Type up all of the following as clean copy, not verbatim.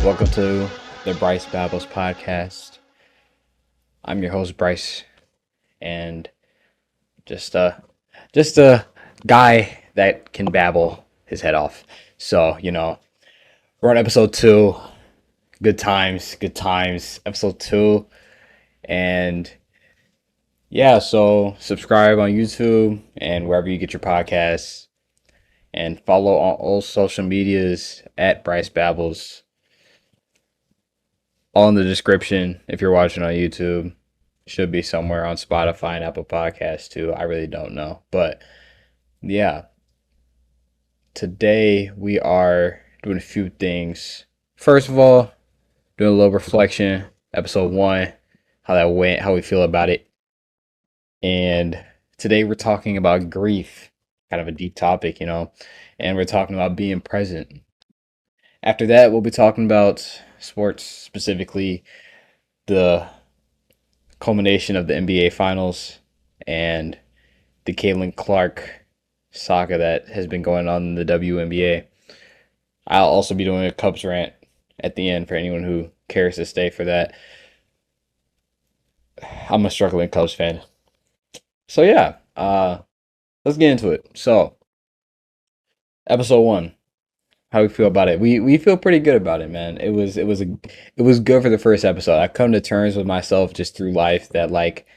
Welcome to the Bryce Babbles podcast. I'm your host Bryce, and just a just a guy that can babble his head off. So we're on episode 2. Good times, good times. Episode 2, and yeah. So subscribe on YouTube and wherever you get your podcasts, and follow on all social medias at Bryce Babbles. All in the description if you're watching on YouTube. Should be somewhere on Spotify and Apple Podcasts too. I really don't know. But yeah, today we are doing a few things. First of all, doing a little reflection, episode 1, how that went, how we feel about it. And today we're talking about grief, kind of a deep topic, and we're talking about being present. After that, we'll be talking about sports, specifically the culmination of the NBA Finals and the Caitlin Clark saga that has been going on in the WNBA. I'll also be doing a Cubs rant at the end for anyone who cares to stay for that. I'm a struggling Cubs fan. So yeah, let's get into it. So, episode 1, how we feel about it. We feel pretty good about it, man. It was good for the first episode. I come to terms with myself just through life that like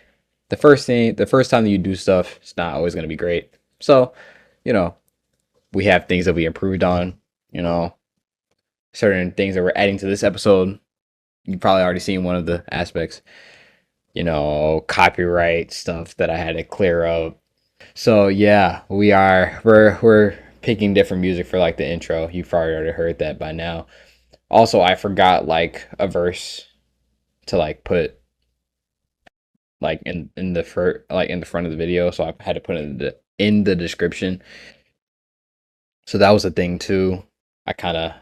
the first time that you do stuff, it's not always gonna be great. So, you know, we have things that we improved on, you know, certain things that we're adding to this episode. You've probably already seen one of the aspects, copyright stuff that I had to clear up. So yeah, we're picking different music for like the intro. You've probably already heard that by now. Also, I forgot like a verse to like put like in the in the front of the video, so I had to put it in the description. So that was a thing too. I kind of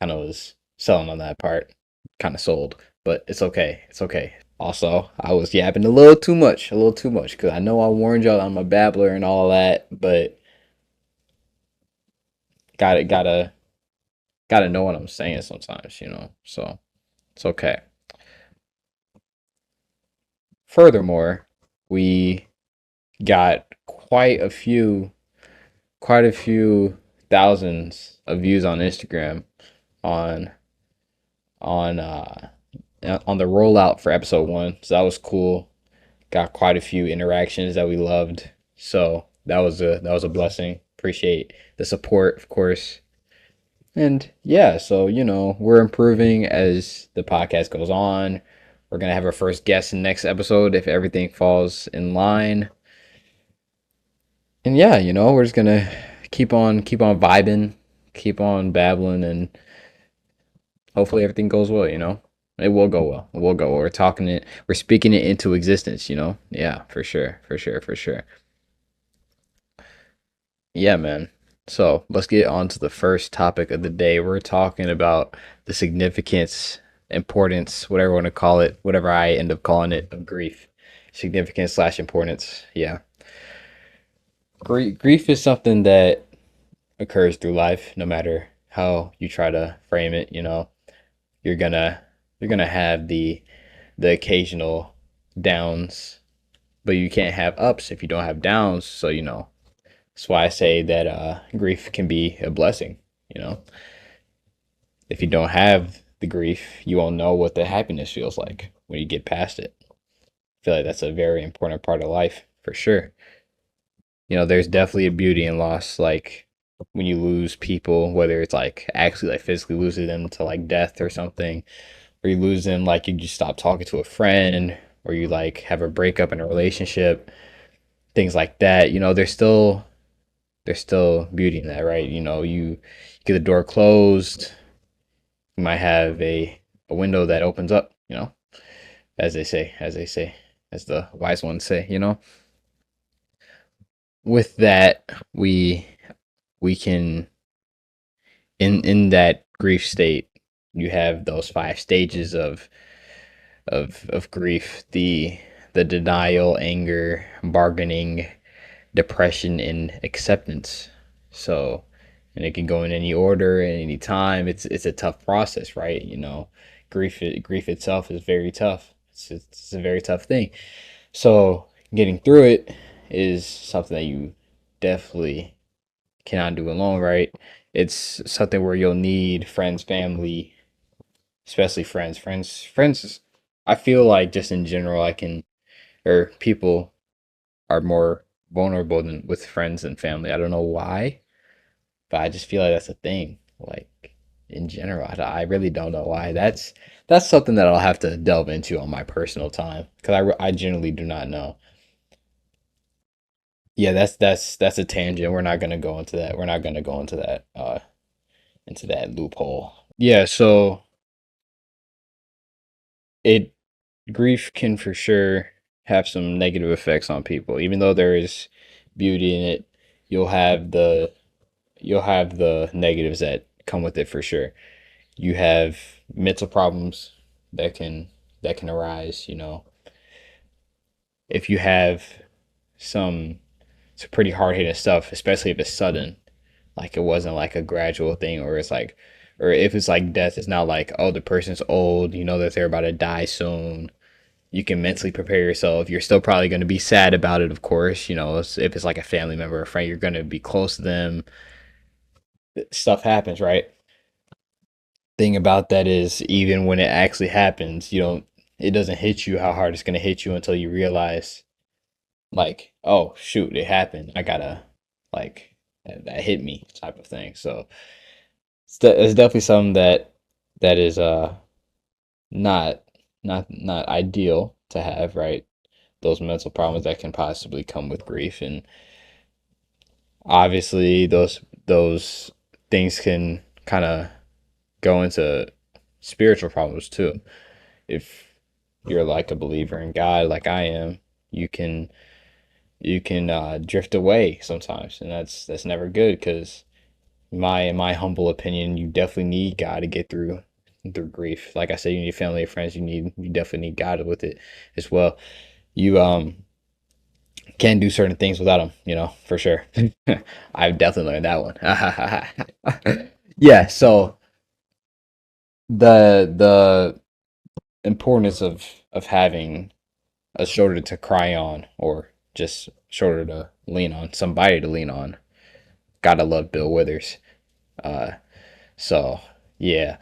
was selling on that part, kind of sold, but it's okay. It's okay. Also, I was yapping a little too much, because I know I warned y'all I'm a babbler and all that, but gotta know what I'm saying sometimes. So it's okay. Furthermore, we got quite a few thousands of views on Instagram on on uh on the rollout for episode 1. So that was cool. Got quite a few interactions that we loved. So that was a blessing. Appreciate the support, of course. And yeah, so we're improving as the podcast goes on. We're gonna have our first guest in the next episode if everything falls in line. And yeah, we're just gonna keep on vibing, keep on babbling, and hopefully everything goes well. It will go well. It will go well. We're speaking it into existence. Yeah, for sure, for sure, for sure. Yeah, man. So let's get on to the first topic of the day. We're talking about the significance, importance, whatever you want to call it, whatever I end up calling it, of grief. Significance slash importance. Yeah. Grief is something that occurs through life, no matter how you try to frame it. You're gonna you're gonna have the occasional downs, but you can't have ups if you don't have downs. So that's why I say that grief can be a blessing. You know, if you don't have the grief, you won't know what the happiness feels like when you get past it. I feel like that's a very important part of life for sure. There's definitely a beauty in loss, like when you lose people, whether it's like actually like physically losing them to like death or something, or you lose them like you just stop talking to a friend, or you like have a breakup in a relationship, things like that. There's still beauty in that, right? You get the door closed, you might have a window that opens up, as they say, as the wise ones say. With that, we can in that grief state, you have those 5 stages of grief: the denial, anger, bargaining, depression, and acceptance. So and it can go in any order and any time. It's a tough process, right? You know, grief itself is very tough. It's a very tough thing. So getting through it is something that you definitely cannot do alone, right? It's something where you'll need friends, family, especially friends. Friends. I feel like just in general, I can or people are more vulnerable than with friends and family. I don't know why, but I just feel like that's a thing. Like in general, I really don't know why. That's something that I'll have to delve into on my personal time because I generally do not know. Yeah, that's a tangent. We're not gonna go into that. We're not gonna go into that loophole. Yeah, so it grief can for sure have some negative effects on people. Even though there is beauty in it, you'll have the you'll have the negatives that come with it for sure. You have mental problems that can arise, you know. If you have some some pretty hard hitting stuff, especially if it's sudden, like it wasn't like a gradual thing, or it's like, or if it's like death, it's not like, oh, the person's old, you know that they're about to die soon. You can mentally prepare yourself. You're still probably going to be sad about it, of course. You know, if it's like a family member or a friend, you're going to be close to them. Stuff happens, right? Thing about that is, even when it actually happens, it doesn't hit you how hard it's going to hit you until you realize, like, oh, shoot, it happened. I gotta, like, that hit me type of thing. So it's definitely something that is not not ideal to have, right? Those mental problems that can possibly come with grief, and obviously those things can kind of go into spiritual problems too. If you're like a believer in God, like I am, you can drift away sometimes, and that's never good because my in my humble opinion, you definitely need God to get through grief. Like I said, you need family and friends. You definitely need God with it as well. You can do certain things without him, for sure. I've definitely learned that one. Yeah, so the importance of having a shoulder to cry on, or just shoulder to lean on, somebody to lean on. Gotta love Bill Withers. Uh, so yeah,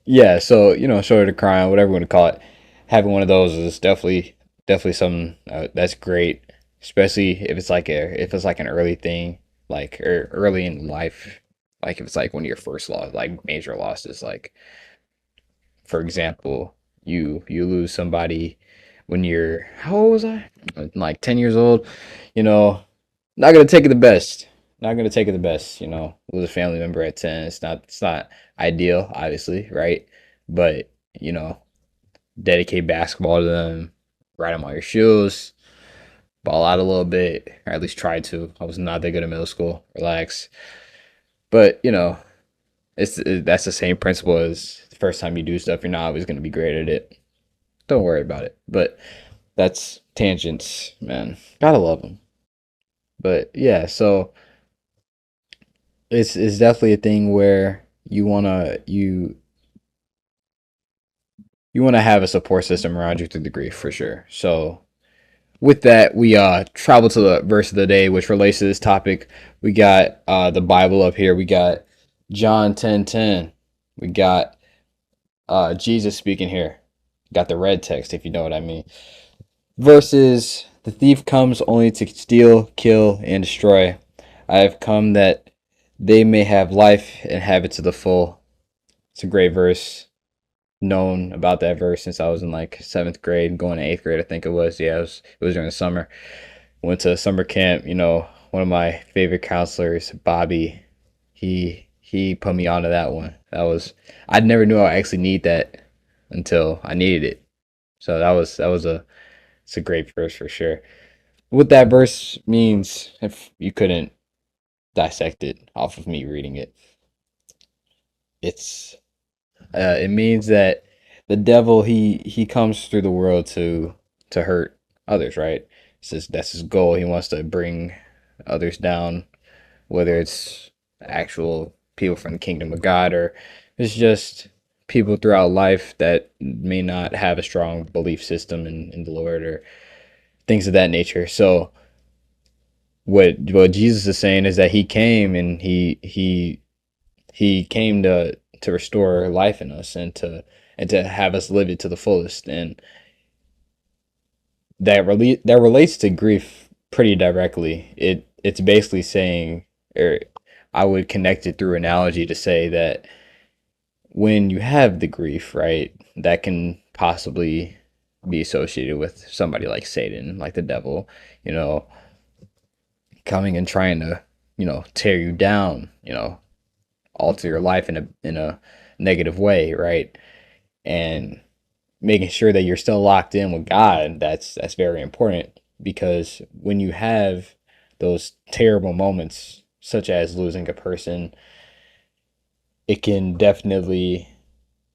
yeah. So shoulder to cry on, whatever you want to call it. Having one of those is definitely something that's great, especially if it's like an early thing, like early in life, like if it's like one of your first loss, like major losses, like for example, you lose somebody when you're how old was I? Like 10 years old. You know, not gonna take it the best. Not gonna take it the best. Lose a family member at 10. It's not ideal, obviously, right? But you know, dedicate basketball to them, ride them all your shoes, ball out a little bit, or at least try to. I was not that good in middle school. Relax. But that's the same principle as the first time you do stuff. You're not always gonna be great at it. Don't worry about it. But that's tangents, man. Gotta love them. But yeah, so it's definitely a thing where you wanna have a support system around you through the grief for sure. So with that, we travel to the verse of the day, which relates to this topic. We got the Bible up here. We got John 10:10. We got Jesus speaking here. Got the red text, if you know what I mean. Versus the thief comes only to steal, kill, and destroy. I have come that they may have life and have it to the full. It's a great verse. Known about that verse since I was in like seventh grade, going to eighth grade, I think it was. Yeah, it was during the summer. Went to summer camp. One of my favorite counselors, Bobby, he put me onto that one. I never knew I actually need that until I needed it. So that was it's a great verse for sure. What that verse means, if you couldn't dissect it off of me reading it, it's it means that the devil he comes through the world to hurt others, right? Says that's his goal. He wants to bring others down, whether it's actual people from the kingdom of God, or it's just people throughout life that may not have a strong belief system in the Lord or things of that nature. So what Jesus is saying is that he came and he came to restore life in us and to have us live it to the fullest. And that relates to grief pretty directly. It's basically saying, or I would connect it through analogy to say that when you have the grief, right, that can possibly be associated with somebody like Satan, like the devil, you know, coming and trying to, tear you down, alter your life in a negative way, right? And making sure that you're still locked in with God, that's very important because when you have those terrible moments, such as losing a person, it can definitely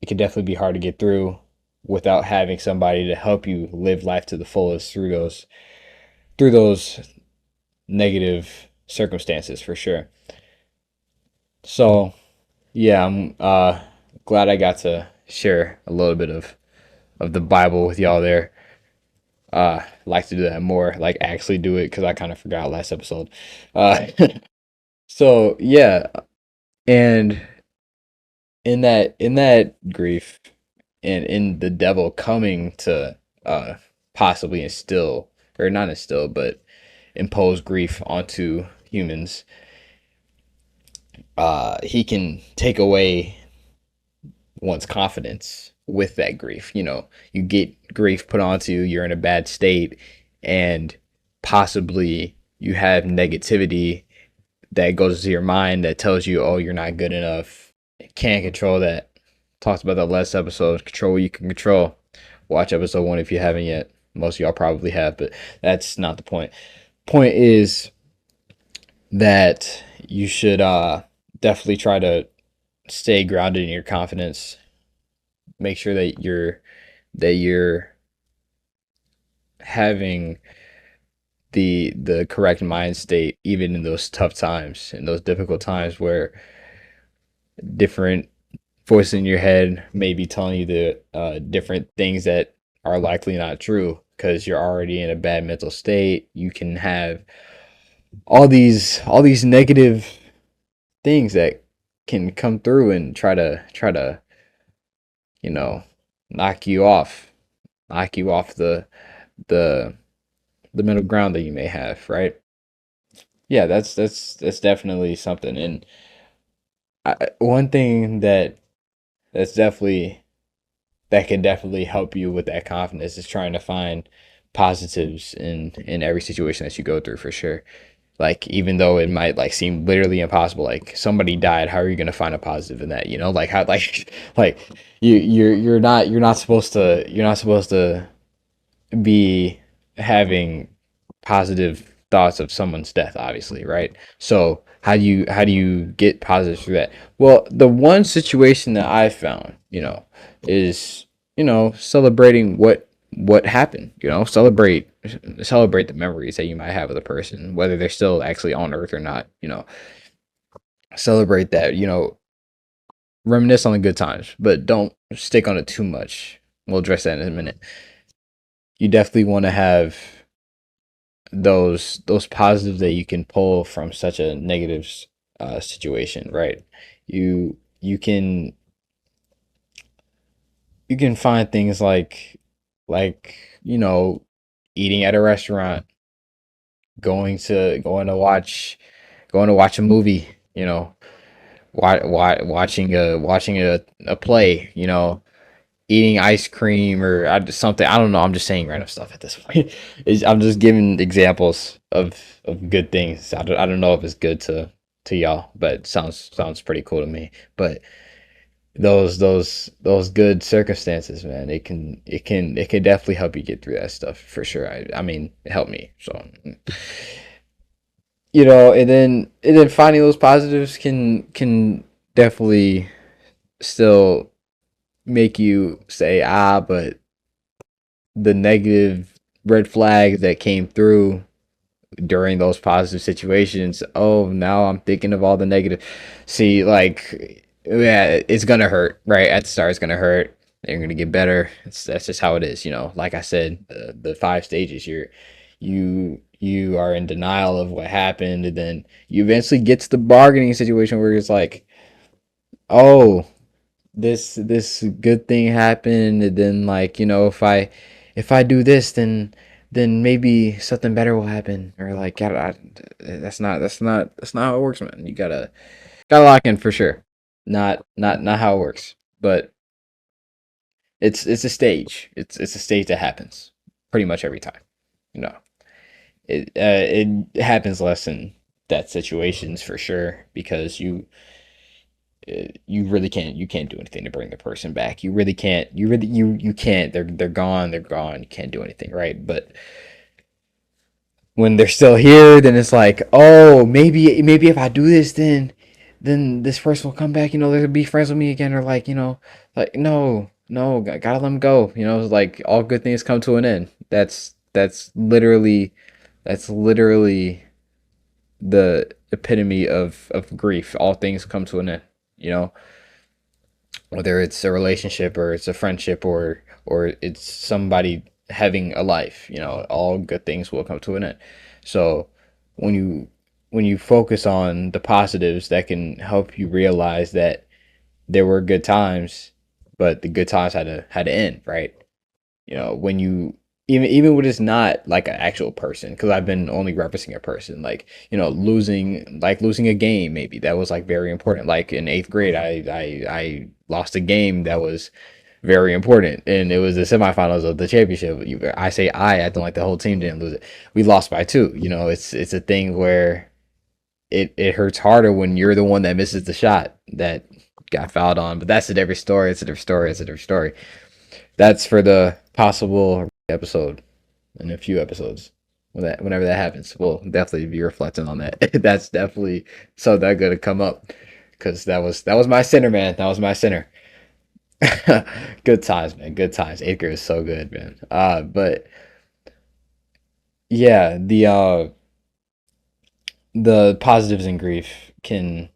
it can definitely be hard to get through without having somebody to help you live life to the fullest through those negative circumstances for sure. So yeah, I'm glad I got to share a little bit of the Bible with y'all there. Like to do that more, like actually do it because I kind of forgot last episode. Uh, so yeah, and in that grief and in the devil coming to possibly instill or not instill but impose grief onto humans, he can take away one's confidence with that grief. You get grief put onto you, you're in a bad state, and possibly you have negativity that goes to your mind that tells you, oh, you're not good enough. Can't control that. Talked about that last episode. Control what you can control. Watch episode 1 if you haven't yet. Most of y'all probably have, but that's not the point. Point is that you should definitely try to stay grounded in your confidence. Make sure that you're having the correct mind state even in those tough times, in those difficult times where different voices in your head may be telling you the different things that are likely not true because you're already in a bad mental state. You can have all these negative things that can come through and try to you know knock you off the the middle ground that you may have, right? Yeah, that's definitely something. And one thing that's definitely that can definitely help you with that confidence is trying to find positives in every situation that you go through for sure. Like even though it might like seem literally impossible, like somebody died, how are you gonna find a positive in that? Like how like you're not supposed to be having positive thoughts of someone's death, obviously, right? So how do you get positive through that? Well, the one situation that I found, is celebrating what happened. Celebrate the memories that you might have with a person, whether they're still actually on Earth or not. Celebrate that. Reminisce on the good times, but don't stick on it too much. We'll address that in a minute. You definitely want to have those positives that you can pull from such a negative situation, right? You you can you can find things like eating at a restaurant, going to watch a movie, watching a play, eating ice cream or something. I don't know. I'm just saying random stuff at this point. I'm just giving examples of good things. I don't know if it's good to y'all, but it sounds pretty cool to me. But those good circumstances, man, it can definitely help you get through that stuff for sure. I mean, it helped me. So and then finding those positives can definitely still make you say but the negative red flags that came through during those positive situations, oh, now I'm thinking of all the negative. See, like, yeah, it's gonna hurt, right? At the start, it's gonna hurt. They're gonna get better. That's just how it is, you know. Like I said, the five stages. You are in denial of what happened, and then you eventually get to the bargaining situation where it's like, oh, this good thing happened, and then, like, you know, if I do this, then maybe something better will happen, or like, that's not how it works, man. You gotta lock in for sure. Not how it works, but it's a stage. It's a stage that happens pretty much every time. You know, it happens less in that situations for sure, because you really can't do anything to bring the person back. You really can't. You can't. They're gone. They're gone. You can't do anything, right? But when they're still here, then it's like, oh, maybe if I do this, then this person will come back. You know, they'll be friends with me again, or like, you know, like, no, gotta let them go. You know, it's like all good things come to an end. That's literally the epitome of grief. All things come to an end. You know, whether it's a relationship or it's a friendship or it's somebody having a life, you know, all good things will come to an end. So when you focus on the positives, that can help you realize that there were good times, but the good times had to end, right? You know, when you even when it's not like an actual person, because I've been only referencing a person, like, you know, losing a game, maybe that was like very important. Like in eighth grade, I lost a game that was very important, and it was the semifinals of the championship. I say I don't, like, the whole team didn't lose it. We lost by two. You know, it's a thing where it hurts harder when you're the one that misses the shot that got fouled on. But that's a different story. It's a different story. It's a different story. That's for the possible episode in a few episodes. Whenever that happens, we'll definitely be reflecting on that. That's definitely so that gonna come up, because that was my center, man. That was my center. Good times, man. Good times. Eighth grade is so good, man. But yeah, the positives in grief can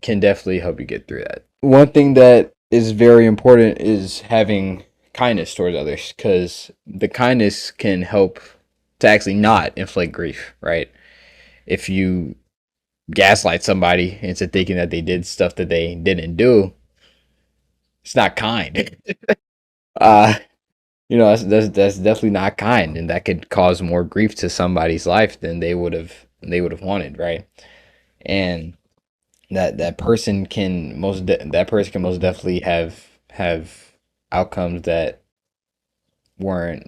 definitely help you get through that. One thing that is very important is having kindness towards others, because the kindness can help to actually not inflict grief, right? If you gaslight somebody into thinking that they did stuff that they didn't do, it's not kind. uh, you know, that's definitely not kind, and that could cause more grief to somebody's life than they would have wanted, right? And that person can most definitely have outcomes that weren't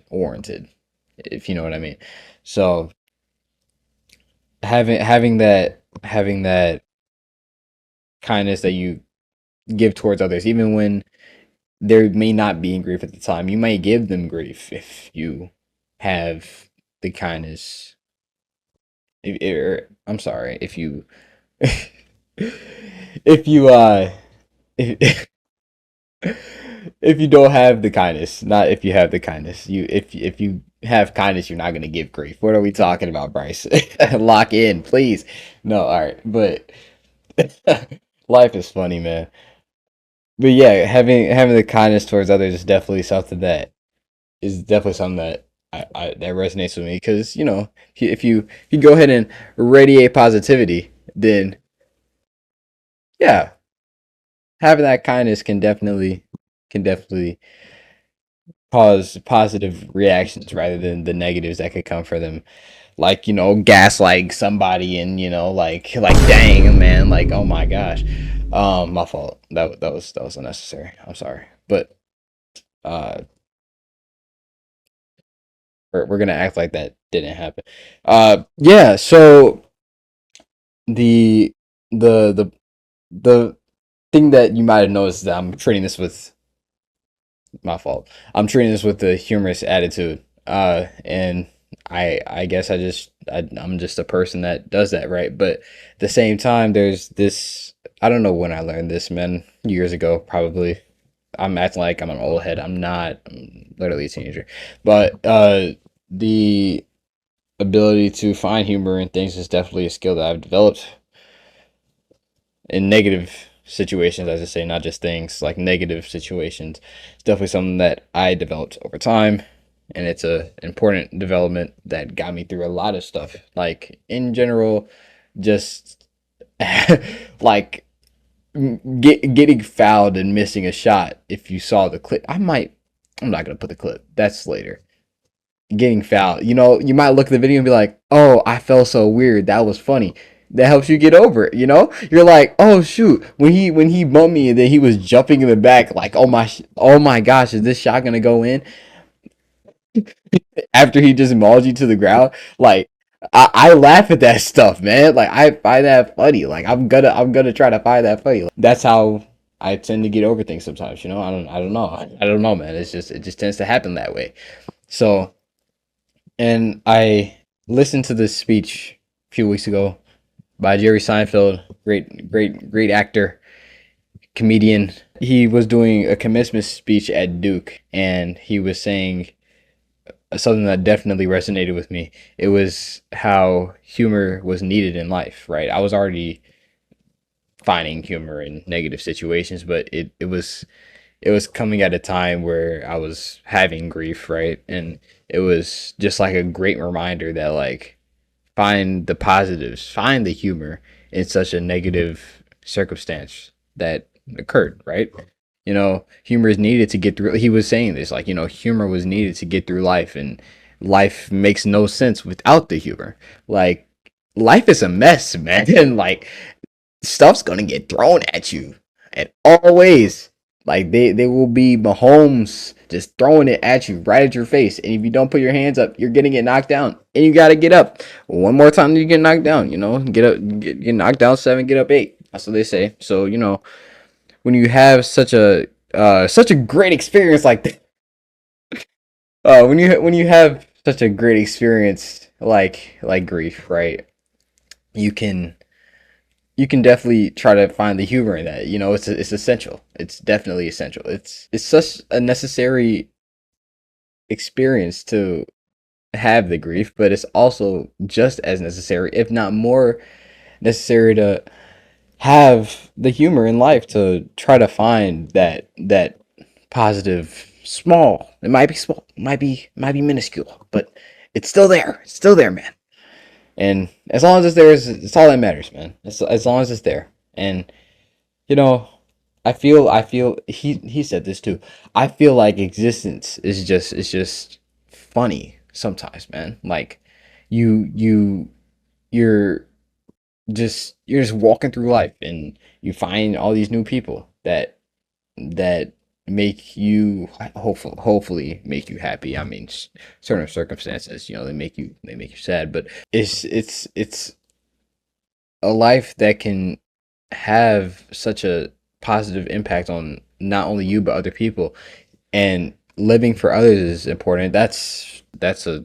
warranted, if you know what I mean. So having that kindness that you give towards others, even when there may not be grief at the time, you may give them grief if you have the kindness. I'm sorry, if you if you if, if you don't have the kindness, not if you have the kindness. If you have kindness, you're not gonna give grief. What are we talking about, Bryce? Lock in, please. No, all right, but life is funny, man. But yeah, having the kindness towards others is definitely something that that resonates with me, because, you know, if you go ahead and radiate positivity, then yeah, having that kindness can definitely cause positive reactions rather than the negatives that could come for them. Like, you know, gaslighting somebody, and, you know, like dang, man, like, oh my gosh, my fault. That was unnecessary. I'm sorry, but uh, we're gonna act like that didn't happen. Yeah. So the the the thing that you might have noticed is that I'm treating this with my fault. I'm treating this with a humorous attitude. And I guess I'm just a person that does that, right? But at the same time, there's this. I don't know when I learned this, man. Years ago, probably. I'm acting like I'm an old head. I'm not. I'm literally a teenager. But the ability to find humor in things is definitely a skill that I've developed in negative situations, as I say, not just things like negative situations. It's definitely something that I developed over time, and it's a important development that got me through a lot of stuff. Like in general, just like getting fouled and missing a shot. If you saw the clip, I'm not gonna put the clip. That's later. Getting fouled. You know, you might look at the video and be like, "Oh, I felt so weird. That was funny." That helps you get over it. You know, you're like, "Oh shoot!" When he bumped me and then he was jumping in the back, like, oh my gosh, is this shot gonna go in?" After he just mauled you to the ground, like. I laugh at that stuff, man. Like I find that funny. Like I'm gonna try to find that funny. Like, that's how I tend to get over things sometimes. You know, I don't know. I don't know, man. It just tends to happen that way. So and I listened to this speech a few weeks ago by Jerry Seinfeld, great actor, comedian. He was doing a commencement speech at Duke, and he was saying something that definitely resonated with me. It was how humor was needed in life, right? I was already finding humor in negative situations, but it was coming at a time where I was having grief, right? And it was just like a great reminder that like find the positives, find the humor in such a negative circumstance that occurred, right? You know, humor is needed to get through. He was saying this, like, you know, humor was needed to get through life, and life makes no sense without the humor. Like, life is a mess, man. And like, stuff's gonna get thrown at you and always like they will be Mahomes just throwing it at you right at your face, and if you don't put your hands up you're gonna get knocked down, and you gotta get up one more time. You get knocked down, you know, get up, get knocked down seven, get up eight. That's what they say. So you know, when you have such a great experience like that, when you have such a great experience like grief, right, you can definitely try to find the humor in that. You know, it's essential. It's definitely essential. It's such a necessary experience to have the grief, but it's also just as necessary, if not more necessary, to have the humor in life, to try to find that positive. Small. It might be small. It might be minuscule, but it's still there. It's still there, man. And as long as it's there, it's all that matters, man. As long as it's there. And you know, I feel he said this too. I feel like existence is just it's just funny sometimes, man. Like you you're you're just walking through life and you find all these new people that make you hopefully make you happy. I mean, certain circumstances, you know, they make you sad, but it's a life that can have such a positive impact on not only you but other people, and living for others is important. That's a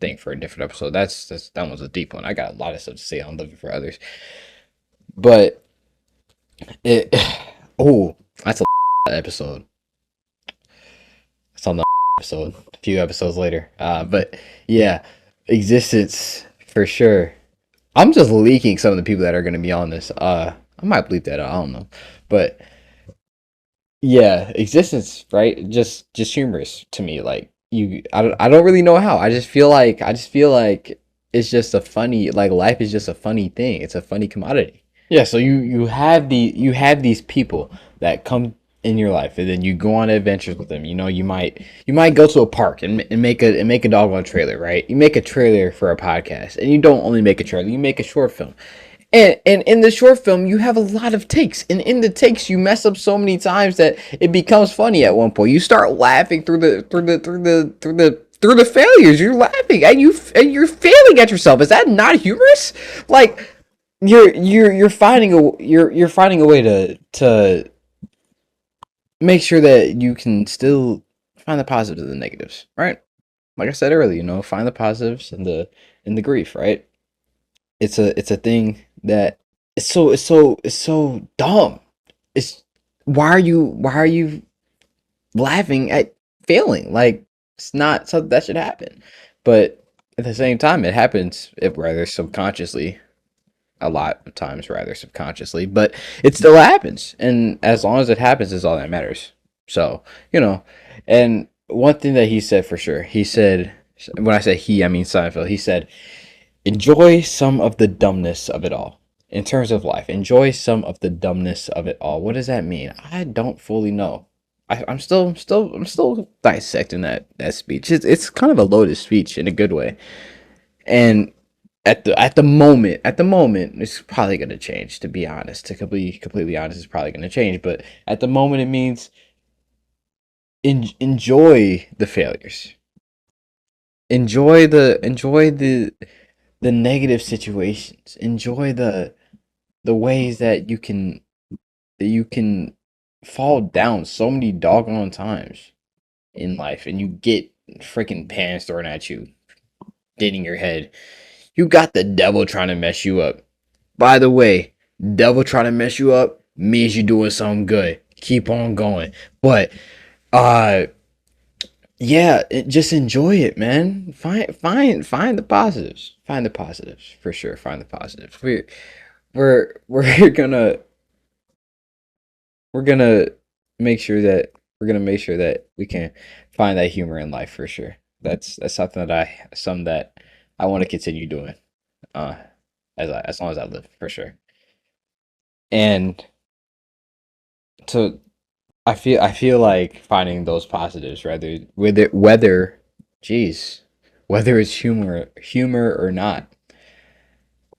thing for a different episode. That one's a deep one. I got a lot of stuff to say on living for others, but it oh, that's a episode. It's on the episode a few episodes later. But yeah, existence for sure. I'm just leaking some of the people that are going to be on this. I might bleep that out. I don't know, but yeah, existence, right? Just humorous to me. Like I don't really know how. I just feel like it's just a funny, like life is just a funny thing. It's a funny commodity. Yeah, so you have these people that come in your life, and then you go on adventures with them. You know, you might go to a park and make a dog on a trailer, right? You make a trailer for a podcast, and you don't only make a trailer, you make a short film. And in the short film, you have a lot of takes, and in the takes, you mess up so many times that it becomes funny. At one point, you start laughing through the failures. You're laughing, and you're failing at yourself. Is that not humorous? Like you're finding a way to make sure that you can still find the positives and the negatives, right? Like I said earlier, you know, find the positives and the grief, right? It's a thing that it's so dumb. It's why are you laughing at failing? Like it's not something that should happen. But at the same time, it happens if rather subconsciously, a lot of times rather subconsciously, but it still happens. And as long as it happens is all that matters. So, you know, and one thing that he said for sure, he said, when I say he, I mean Seinfeld, he said, enjoy some of the dumbness of it all. In terms of life, enjoy some of the dumbness of it all. What does that mean? I don't fully know. I'm still dissecting that speech. It's kind of a loaded speech in a good way. And at the moment, it's probably gonna change. To be honest, to be completely honest, it's probably gonna change. But at the moment, it means enjoy the failures, enjoy the negative situations, enjoy the ways that you can fall down so many doggone times in life, and you get freaking pans thrown at you, hitting your head. You got the devil trying to mess you up. By the way, devil trying to mess you up means you're doing something good. Keep on going. But uh yeah, just enjoy it, man. Find the positives. Find the positives for sure. Find the positives. We're we're gonna we're gonna make sure that we can find that humor in life for sure. That's something that I want to continue doing. Uh, as long as I live for sure. And to I feel like finding those positives, rather geez, whether it's humor or not.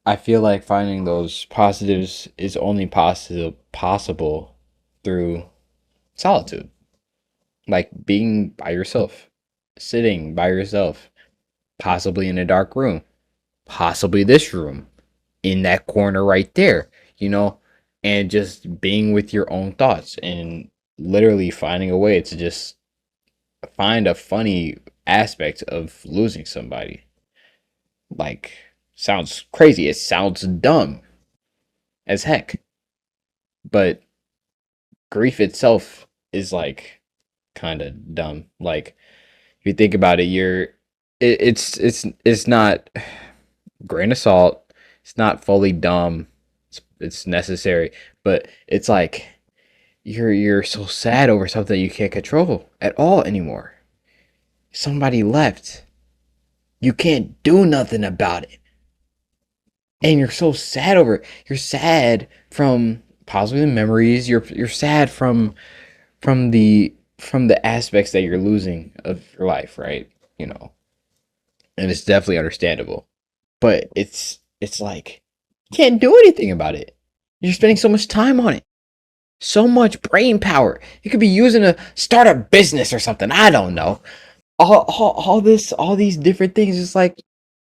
I feel like finding those positives is only possible through solitude, like being by yourself, sitting by yourself, possibly in a dark room, possibly this room, in that corner right there, you know, and just being with your own thoughts and literally finding a way to just find a funny aspect of losing somebody. Like, sounds crazy. It sounds dumb as heck, but grief itself is like kind of dumb. Like, if you think about it, it's not grain of salt. It's not fully dumb. It's necessary, but it's like you're so sad over something you can't control at all anymore. Somebody left. You can't do nothing about it. And you're so sad over it. You're sad from possibly the memories. You're sad from the aspects that you're losing of your life, right? You know, and it's definitely understandable. But it's like you can't do anything about it. You're spending so much time on it, so much brain power. You could be using to start a business or something. I don't know. All these different things. It's like,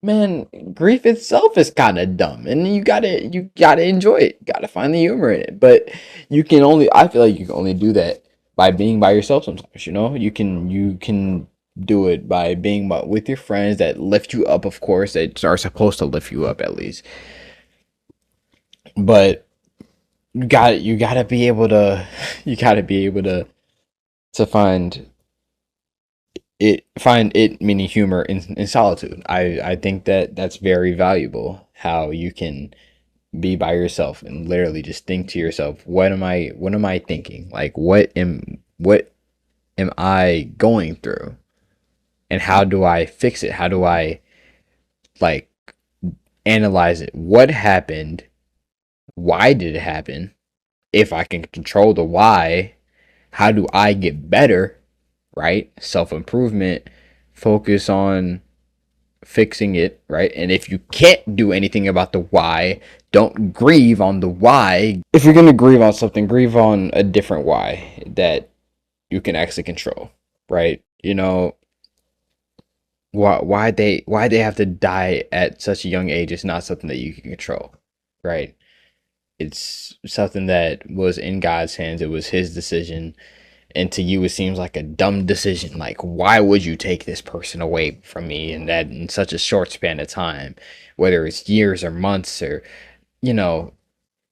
man, grief itself is kind of dumb, and you gotta enjoy it. You gotta find the humor in it. But I feel like you can only do that by being by yourself. Sometimes, you can do it by being with your friends that lift you up, of course, that are supposed to lift you up at least. But you gotta be able to you gotta be able to find it meaning humor in solitude. I think that that's very valuable, how you can be by yourself and literally just think to yourself, what am I thinking, like what am I going through, and how do I fix it, how do I like analyze it, what happened, why did it happen, if I can control the why, how do I get better, right? Self improvement, focus on fixing it, right? And if you can't do anything about the why, don't grieve on the why. If you're going to grieve on something, grieve on a different why that you can actually control, right? Why they have to die at such a young age is not something that you can control, right? It's something that was in God's hands. It was his decision, and to you it seems like a dumb decision, like why would you take this person away from me, and that in such a short span of time, whether it's years or months or you know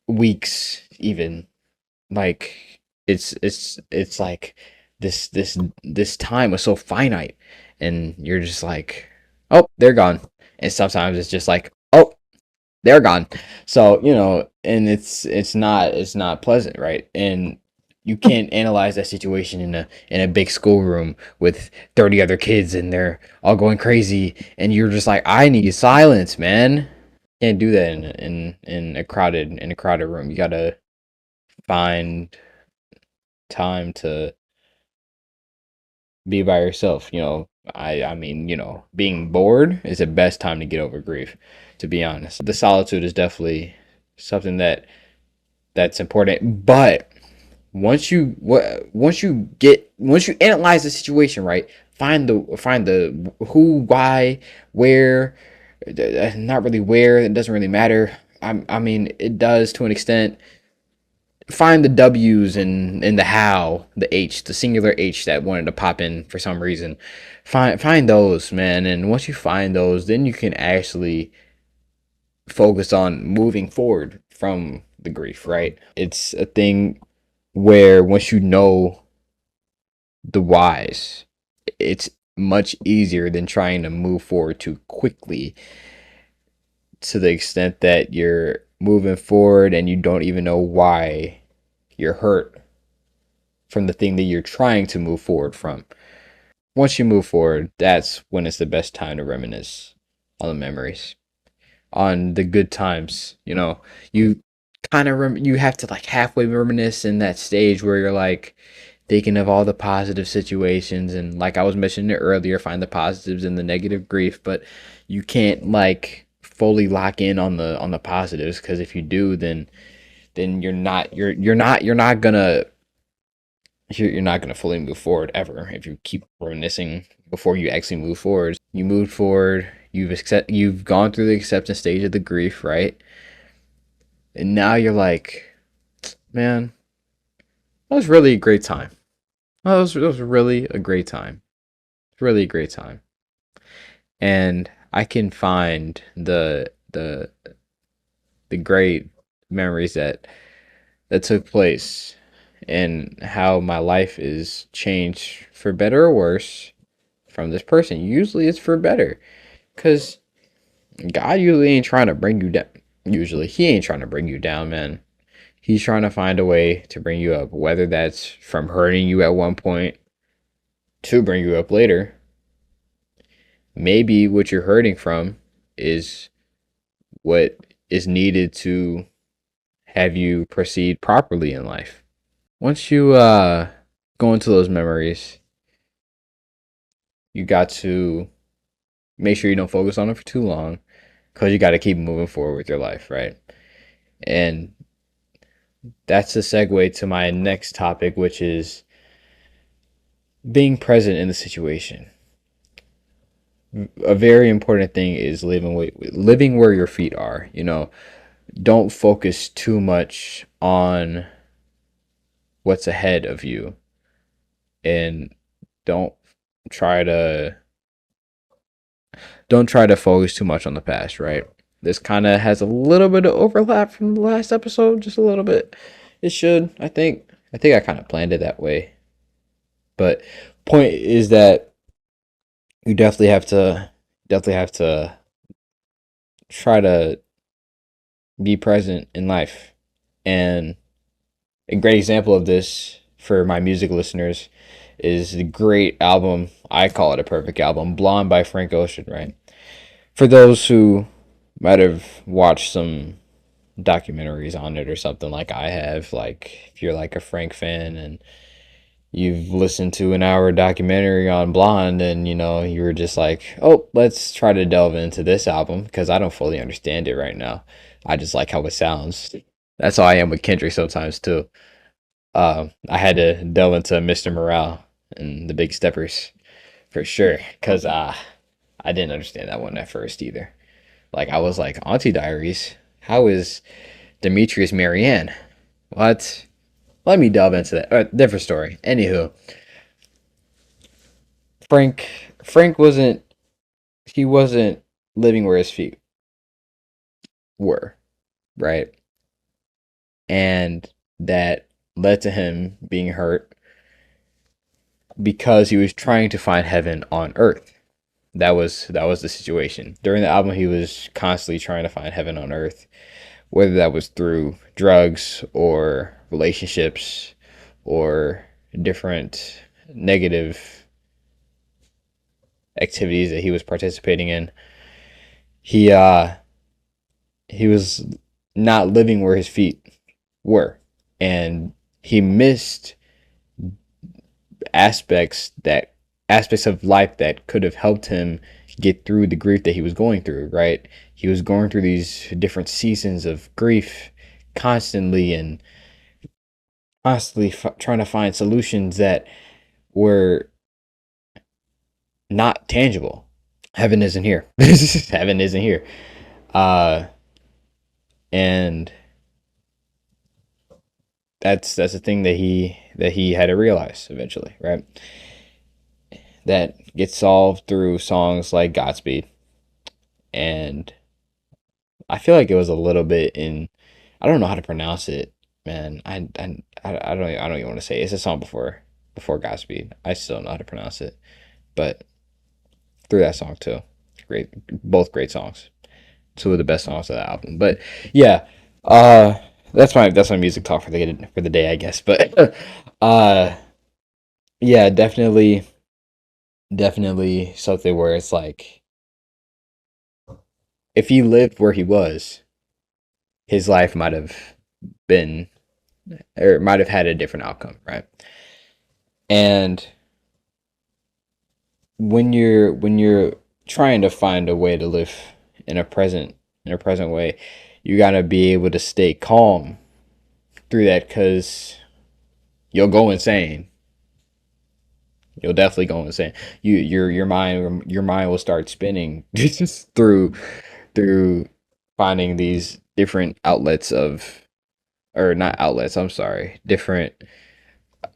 weeks even, like it's like this time was so finite, and you're just like, Oh, they're gone. And sometimes it's just like, oh, they're gone. So, and it's not pleasant, right? And you can't analyze that situation in a big schoolroom with 30 other kids and they're all going crazy and you're just like, I need silence, man. Can't do that in a crowded room. You gotta find time to be by yourself. I mean, being bored is the best time to get over grief, to be honest. The solitude is definitely something that's important. But once you analyze the situation, right? Find the who, why, where. Not really where. It doesn't really matter. I mean, it does to an extent. Find the W's in the how, the H, the singular H that wanted to pop in for some reason. Find those, man, and once you find those, then you can actually focus on moving forward from the grief, right? It's a thing where once you know the whys, it's much easier than trying to move forward too quickly, to the extent that you're moving forward and you don't even know why you're hurt from the thing that you're trying to move forward from. Once you move forward, that's when it's the best time to reminisce on the memories, on the good times. You you have to like halfway reminisce in that stage where you're like thinking of all the positive situations, and like I was mentioning it earlier, find the positives in the negative grief, but you can't like fully lock in on the positives, because if you do, then you're not gonna fully move forward ever if you keep reminiscing before you actually move forward. You moved forward. You've gone through the acceptance stage of the grief, right? And now you're like, man, that was really a great time. That was really a great time. Really a great time. And I can find the great memories that took place, and how my life is changed for better or worse from this person. Usually it's for better, because God usually ain't trying to bring you down. Usually he ain't trying to bring you down, man. He's trying to find a way to bring you up, whether that's from hurting you at one point to bring you up later. Maybe what you're hurting from is what is needed to have you proceed properly in life. Once you go into those memories, you got to make sure you don't focus on it for too long, because you got to keep moving forward with your life, right? And that's a segue to my next topic, which is being present in the situation. A very important thing is living where your feet are. Don't focus too much on what's ahead of you, and don't try to don't try to focus too much on the past, right? This kind of has a little bit of overlap from the last episode, just a little bit. It should, I think. I kind of planned it that way. But point is that you definitely have to try to be present in life. And a great example of this for my music listeners is the great album, I call it a perfect album, Blonde by Frank Ocean, right? For those who might have watched some documentaries on it or something, like I have, like if you're like a Frank fan and you've listened to an hour documentary on Blonde, and you were just like, oh, let's try to delve into this album, because I don't fully understand it right now. I just like how it sounds. That's how I am with Kendrick sometimes too. I had to delve into Mr. Morale and the Big Steppers for sure, because I didn't understand that one at first either. Like I was like, Auntie Diaries, how is Demetrius Marianne? What? Let me delve into that. Different story. Anywho, Frank wasn't living where his feet were, right? And that led to him being hurt because he was trying to find heaven on earth. That was the situation. During the album, he was constantly trying to find heaven on earth, whether that was through drugs or relationships or different negative activities that he was participating in. He he was not living where his feet were, and he missed aspects that aspects of life that could have helped him get through the grief that he was going through, right? He was going through these different seasons of grief constantly and constantly trying to find solutions that were not tangible. Heaven isn't here. Heaven isn't here. Uh, and that's the thing that he had to realize eventually, right? That gets solved through songs like Godspeed, and I feel like it was a little bit in. I don't know how to pronounce it, man. I don't even want to say it. It's a song before Godspeed. I still don't know how to pronounce it, but through that song too, great, both great songs. Two of the best songs of the album. But yeah, uh, that's my music talk for the day, I guess. But uh, yeah, definitely something where it's like if he lived where he was, his life might have been or might have had a different outcome, right? And when you're trying to find a way to live in a present way, you gotta be able to stay calm through that because you'll go insane. You'll definitely go insane. Your mind will start spinning just through finding these different outlets of or not outlets. I'm sorry, different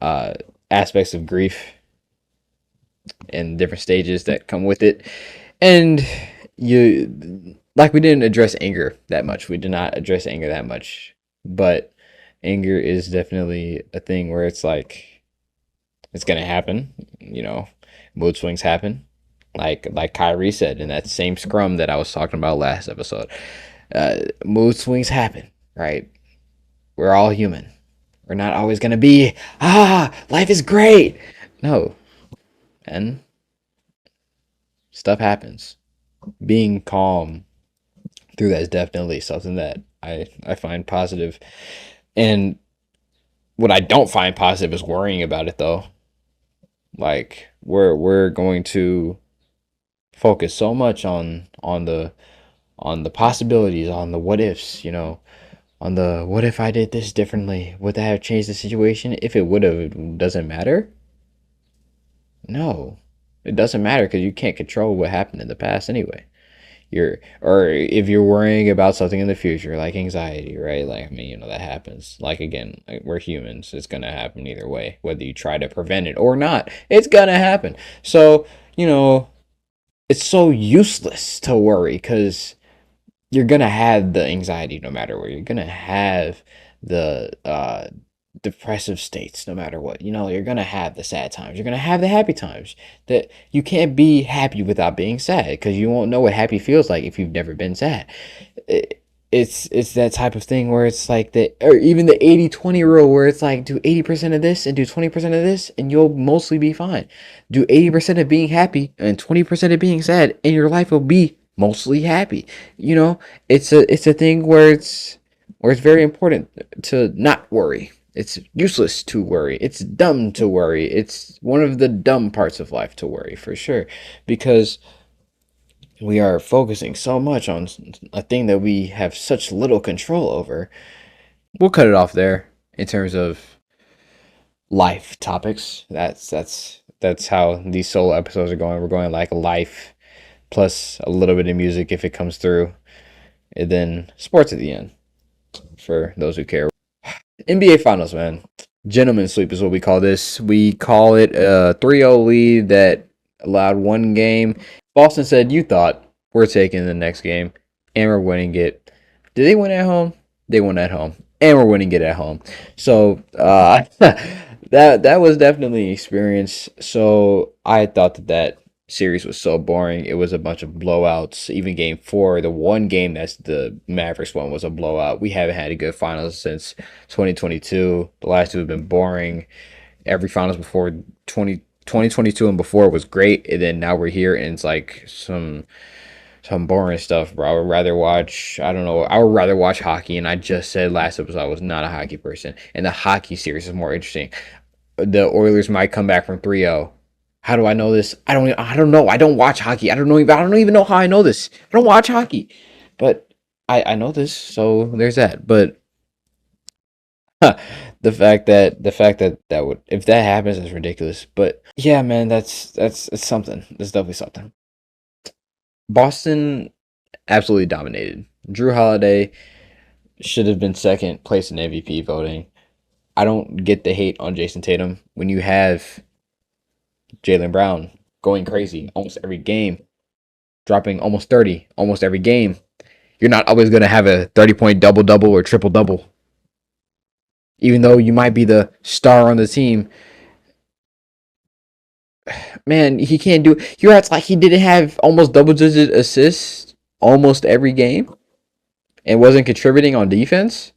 uh aspects of grief and different stages that come with it. And you like we didn't address anger that much. We did not address anger that much, but anger is definitely a thing where it's like it's gonna happen. Mood swings happen. Like Kyrie said in that same scrum that I was talking about last episode. Mood swings happen, right? We're all human. We're not always gonna be life is great. No, and stuff happens. Being calm through that is definitely something that I find positive. And what I don't find positive is worrying about it though. Like we're going to focus so much on the possibilities, on the what ifs, on the what if I did this differently? Would that have changed the situation? If it would have, it doesn't matter. No, it doesn't matter because you can't control what happened in the past anyway. Or if you're worrying about something in the future, like anxiety, right? Like, I mean, that happens. Like, again, like, we're humans. It's going to happen either way, whether you try to prevent it or not. It's going to happen. So, it's so useless to worry because you're gonna have the anxiety no matter what. You're gonna have the depressive states no matter what. You're gonna have the sad times. You're gonna have the happy times. That you can't be happy without being sad because you won't know what happy feels like if you've never been sad. It, it's that type of thing where it's like the or even the 80-20 rule where it's like do 80% of this and do 20% of this and you'll mostly be fine. Do 80% of being happy and 20% of being sad and your life will be mostly happy. You know, it's a thing where it's very important to not worry. It's useless to worry. It's dumb to worry. It's one of the dumb parts of life to worry for sure because we are focusing so much on a thing that we have such little control over. We'll cut it off there in terms of life topics. That's how these solo episodes are going. We're going like life plus a little bit of music if it comes through, and then sports at the end for those who care. NBA Finals, man. Gentlemen's sweep is what we call this. We call it a 3-0 lead that allowed one game. Boston said, you thought we're taking the next game, and we're winning it. Did they win at home? They won at home, and we're winning it at home. So that was definitely an experience. So I thought that series was so boring. It was a bunch of blowouts. Even game four, the one game that's the Mavericks one was a blowout. We haven't had a good finals since 2022. The last two have been boring. Every finals before 2022 and before was great. And then now we're here and it's like some boring stuff, bro. I would rather watch, I don't know, I would rather watch hockey. And I just said last episode I was not a hockey person. And the hockey series is more interesting. The Oilers might come back from 3-0. How do I know this? I don't know. I don't watch hockey. I don't even know how I know this. I don't watch hockey. But I know this, so there's that. But the fact that that would, if that happens, is ridiculous. But yeah, man, that's it's something. That's definitely something. Boston absolutely dominated. Drew Holiday should have been second place in MVP voting. I don't get the hate on Jason Tatum when you have Jaylen Brown going crazy almost every game, dropping almost 30 almost every game. You're not always going to have a 30-point double double or triple double. Even though you might be the star on the team, man, he can't do. You're acting like he didn't have almost double digit assists almost every game and wasn't contributing on defense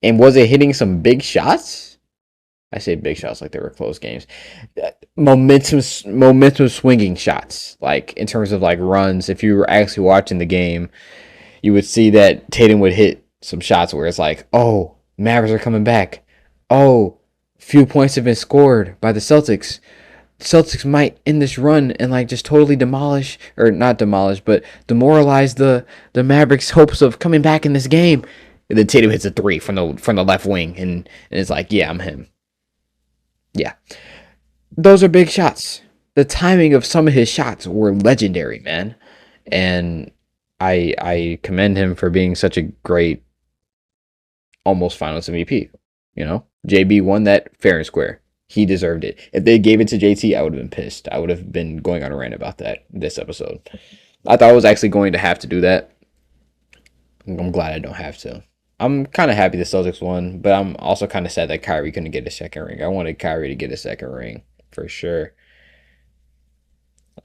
and wasn't hitting some big shots. I say big shots like they were close games. Momentum swinging shots, like in terms of like runs. If you were actually watching the game, you would see that Tatum would hit some shots where it's like, oh, Mavericks are coming back. Oh, few points have been scored by the Celtics. Celtics might end this run and like just totally demolish, or not demolish, but demoralize the Mavericks' hopes of coming back in this game. And then Tatum hits a three from the left wing, and it's like, yeah, I'm him. Yeah, those are big shots. The timing of some of his shots were legendary, man, and I commend him for being such a great almost Finals MVP. You know, JB won that fair and square. He deserved it. If they gave it to JT, I would have been pissed. I would have been going on a rant about that this episode. I thought I was actually going to have to do that. I'm glad I don't have to. I'm kind of happy the Celtics won, but I'm also kind of sad that Kyrie couldn't get a second ring. I wanted Kyrie to get a second ring for sure.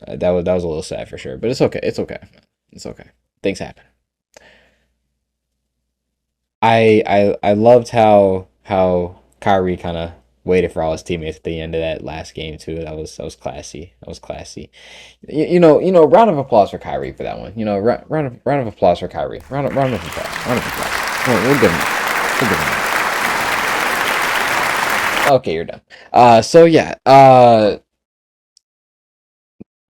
That was a little sad for sure, but it's okay. It's okay. It's okay. Things happen. I loved how Kyrie kind of waited for all his teammates at the end of that last game too. That was classy. That was classy. You know. Round of applause for Kyrie for that one. You know, round of applause for Kyrie. Round of applause. Round of applause. We'll give him that. We'll give him that. Okay, you're done. So yeah.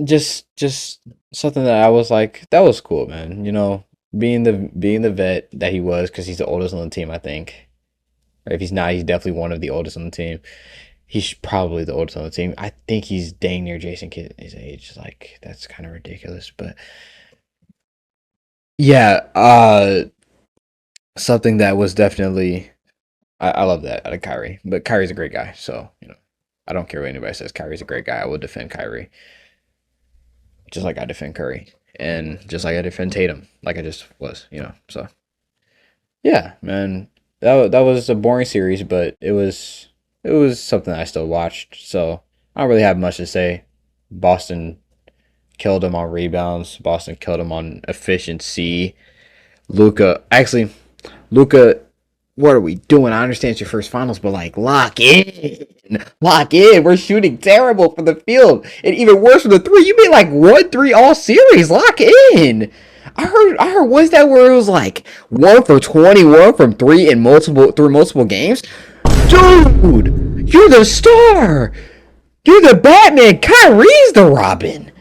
Just something that I was like, that was cool, man. You know, being the vet that he was, because he's the oldest on the team, I think. Or if he's not, he's definitely one of the oldest on the team. He's probably the oldest on the team. I think he's dang near Jason Kidd's age. Like, that's kind of ridiculous, but yeah, something that was definitely, I love that out of Kyrie. But Kyrie's a great guy, so I don't care what anybody says. Kyrie's a great guy. I will defend Kyrie, just like I defend Curry, and just like I defend Tatum, like I just was. So yeah, man, that was a boring series, but it was something I still watched. So I don't really have much to say. Boston killed him on rebounds. Boston killed him on efficiency. Luca, what are we doing? I understand it's your first finals, but like, lock in, lock in. We're shooting terrible from the field, and even worse from the three. You made like 1-3 all series. Lock in. I heard. Was that where it was like 1 for 21 from three in multiple games? Dude, you're the star. You're the Batman. Kyrie's the Robin.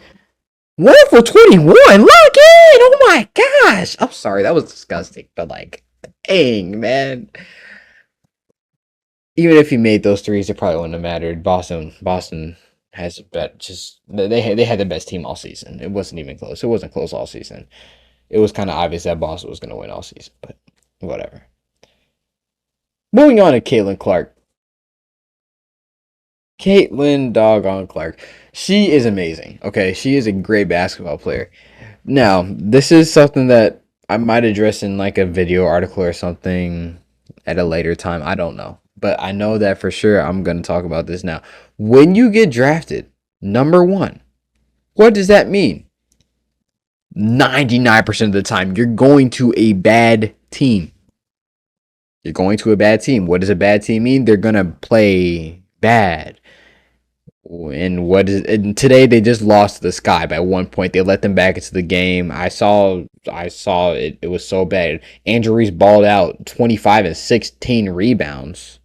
1 for 21. Lock in. Oh my gosh. I'm sorry. That was disgusting. But like, dang, man. Even if he made those threes, it probably wouldn't have mattered. Boston has bet just they had the best team all season. It wasn't even close. It wasn't close all season. It was kind of obvious that Boston was going to win all season, but whatever. Moving on to Caitlin Clark. Caitlin doggone Clark. She is amazing. Okay, she is a great basketball player. Now, this is something that I might address in like a video article or something at a later time. I don't know. But I know that for sure I'm going to talk about this now. When you get drafted, number one, What does that mean? 99% of the time, you're going to a bad team. You're going to a bad team. What does a bad team mean? They're going to play bad. And today they just lost to the Sky by 1 point. They let them back into the game. I saw it. It was so bad. Andrew Reese balled out 25 and 16 rebounds.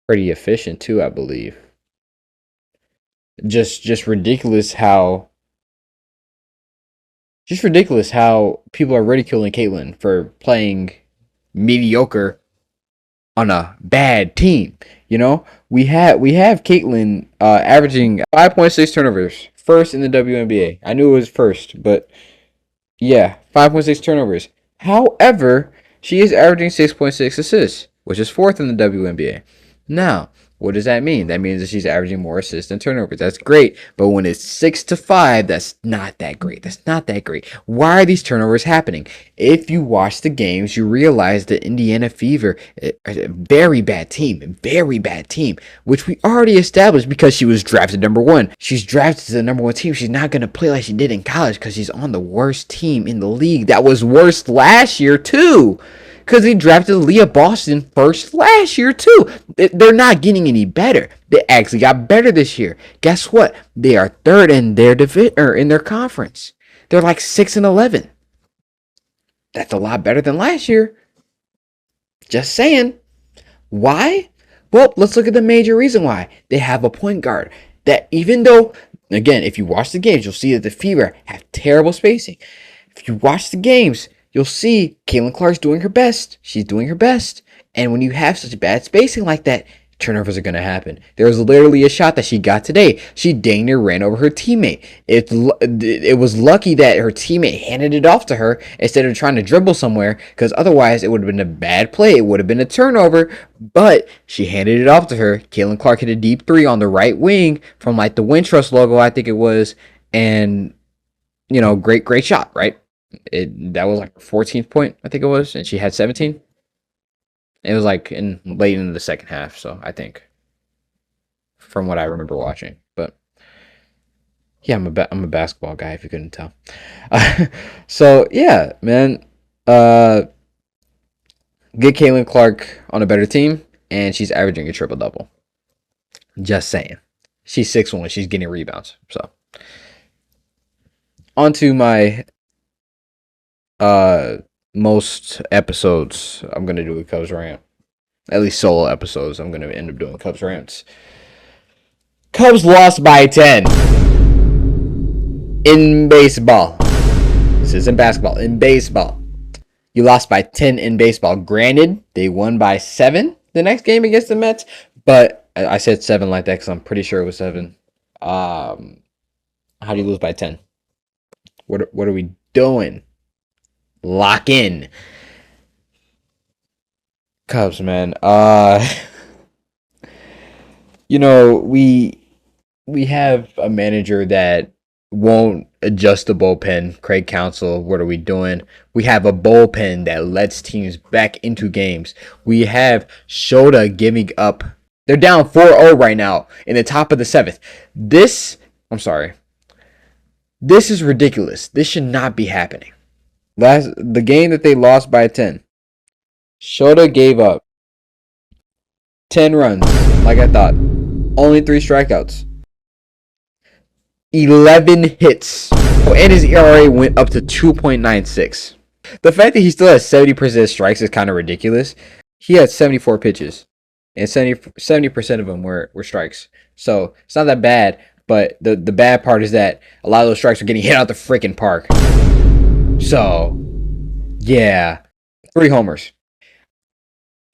Pretty efficient too, I believe. Just ridiculous how people are ridiculing Caitlyn for playing mediocre on a bad team. We have Caitlyn averaging 5.6 turnovers, first in the WNBA. I knew it was first, but yeah, 5.6 turnovers. However, she is averaging 6.6 assists, which is fourth in the WNBA. Now, what does that mean? That means that she's averaging more assists than turnovers. That's great. But when it's 6 to 5, that's not that great. That's not that great. Why are these turnovers happening? If you watch the games, you realize that Indiana Fever is a very bad team, which we already established because she was drafted number one. She's drafted to the number one team. She's not going to play like she did in college because she's on the worst team in the league. That was worse last year, too. Because he drafted Leah Boston first last year, too. They're not getting any better. They actually got better this year. Guess what? They are third in their in their conference. They're like 6-11. That's a lot better than last year. Just saying. Why? Well, let's look at the major reason why. They have a point guard that, even though, again, if you watch the games, you'll see that the Fever have terrible spacing. If you watch the games, you'll see Caitlin Clark's doing her best. She's doing her best. And when you have such bad spacing like that, turnovers are going to happen. There was literally a shot that she got today. She dang near ran over her teammate. It was lucky that her teammate handed it off to her instead of trying to dribble somewhere, because otherwise it would have been a bad play. It would have been a turnover, but she handed it off to her. Caitlin Clark hit a deep three on the right wing from like the Wintrust logo, I think it was, and great shot, right? That was like her 14th point, I think it was, and she had 17. It was like late into the second half, so I think, from what I remember watching. But yeah, I'm a basketball guy, if you couldn't tell. So yeah, man, get Caitlin Clark on a better team, and she's averaging a triple double. Just saying, she's 6'1", she's getting rebounds. So on to my most episodes I'm gonna do a Cubs rant. At least solo episodes, I'm gonna end up doing Cubs rants. Cubs lost by 10 in baseball. This isn't basketball. In baseball, you lost by 10 in baseball. Granted, they won by 7 the next game against the Mets, but I said 7 like that because I'm pretty sure it was 7. How do you lose by 10? What are we doing? Lock in. Cubs, man. We have a manager that won't adjust the bullpen. Craig Counsell, what are we doing? We have a bullpen that lets teams back into games. We have Shota giving up. They're down 4-0 right now in the top of the 7th. I'm sorry. This is ridiculous. This should not be happening. The game that they lost by 10. Shota gave up 10 runs, like I thought. Only 3 strikeouts. 11 hits. Oh, and his ERA went up to 2.96. The fact that he still has 70% strikes is kind of ridiculous. He had 74 pitches, and 70% of them were strikes. So it's not that bad, but the bad part is that a lot of those strikes are getting hit out the freaking park. So, yeah. 3 homers.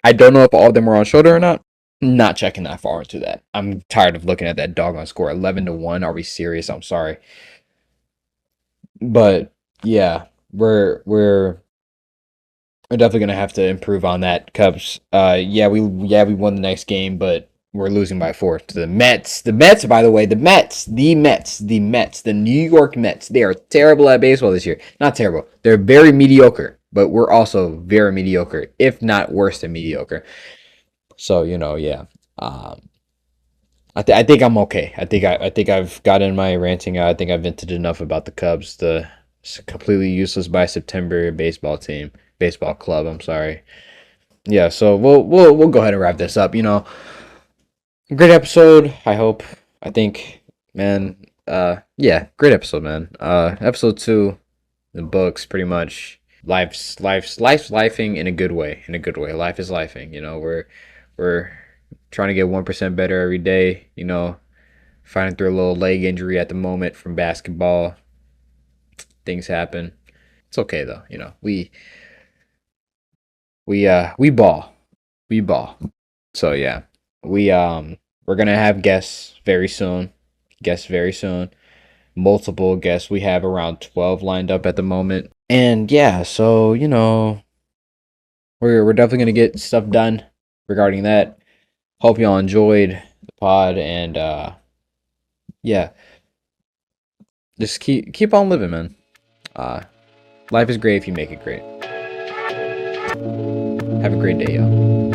I don't know if all of them were on Shota or not. Not checking that far into that. I'm tired of looking at that doggone score. 11-1. Are we serious? I'm sorry. But yeah, we're definitely gonna have to improve on that. Cubs. We won the next game, but we're losing by 4 to the Mets. The Mets, by the way, the New York Mets. They are terrible at baseball this year. Not terrible. They're very mediocre, but we're also very mediocre, if not worse than mediocre. So, yeah. I think I'm okay. I think I've gotten my ranting out. I think I've vented enough about the Cubs, the completely useless by September baseball team, baseball club. I'm sorry. Yeah, so we'll go ahead and wrap this up. Great episode. I hope. I think, man. Yeah, great episode, man. Episode 2, the books, pretty much. Life's lifing in a good way. In a good way. Life is lifing. We're trying to get 1% better every day. Fighting through a little leg injury at the moment from basketball. Things happen. It's okay though. We ball. We ball. So yeah. We're gonna have guests very soon. Guests very soon. Multiple guests. We have around 12 lined up at the moment. And yeah, so we're definitely gonna get stuff done regarding that. Hope y'all enjoyed the pod and yeah, just keep on living, man. Uh Life is great if you make it great. Have a great day, y'all.